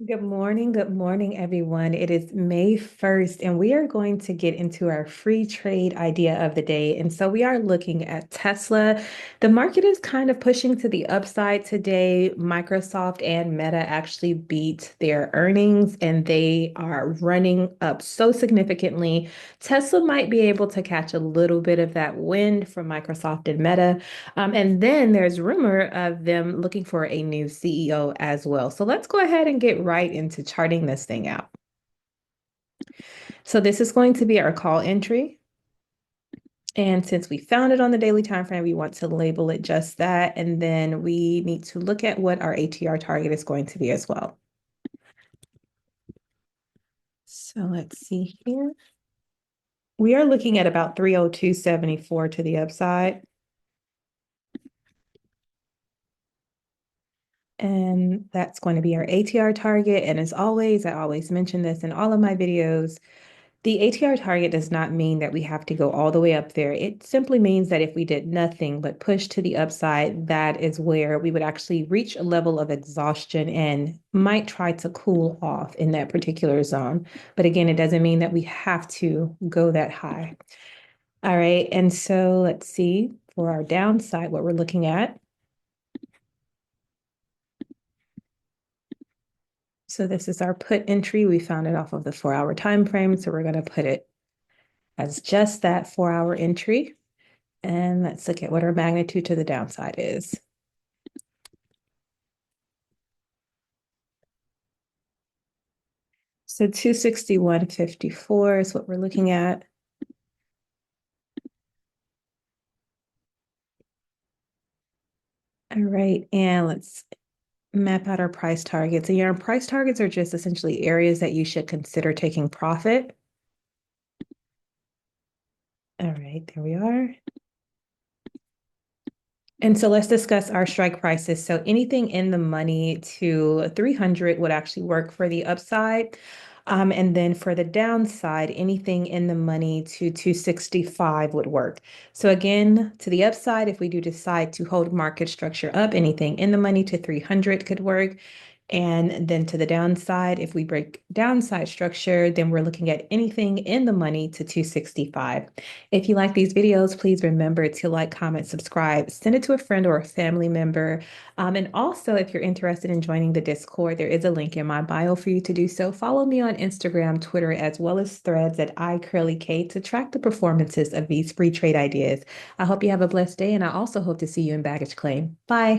Good morning, everyone. It is May 1st, and we are going to get into our free trade idea of the day. And so we are looking at Tesla. The market is kind of pushing to the upside today. Microsoft and Meta actually beat their earnings, and they are running up so significantly. Tesla might be able to catch a little bit of that wind from Microsoft and Meta. And then there's rumor of them looking for a new CEO as well. So let's go ahead and get right into charting this thing out. So this is going to be our call entry. And since we found it on the daily time frame, we want to label it just that. And then we need to look at what our ATR target is going to be as well. So let's see here. We are looking at about 302.74 to the upside. And that's going to be our ATR target. And as always, I always mention this in all of my videos. The ATR target does not mean that we have to go all the way up there. It simply means that if we did nothing but push to the upside, that is where we would actually reach a level of exhaustion and might try to cool off in that particular zone. But again, it doesn't mean that we have to go that high. All right. And so let's see for our downside, what we're looking at. So this is our put entry. We found it off of the 4-hour time frame. So we're going to put it as just that 4-hour entry. And let's look at what our magnitude to the downside is. So 261.54 is what we're looking at. All right, and let's map out our price targets. And your price targets are just essentially areas that you should consider taking profit. All right, there we are. And so let's discuss our strike prices. So anything in the money to 300 would actually work for the upside. And then for the downside, anything in the money to 265 would work. So again, to the upside, if we do decide to hold market structure up, anything in the money to 300 could work. And then to the downside, if we break downside structure, then we're looking at anything in the money to 265. If you like these videos, please remember to like, comment, subscribe, send it to a friend or a family member. And also, if you're interested in joining the Discord, there is a link in my bio for you to do so. Follow me on Instagram, Twitter, as well as Threads at iCurlyK to track the performances of these free trade ideas. I hope you have a blessed day, and I also hope to see you in baggage claim. Bye.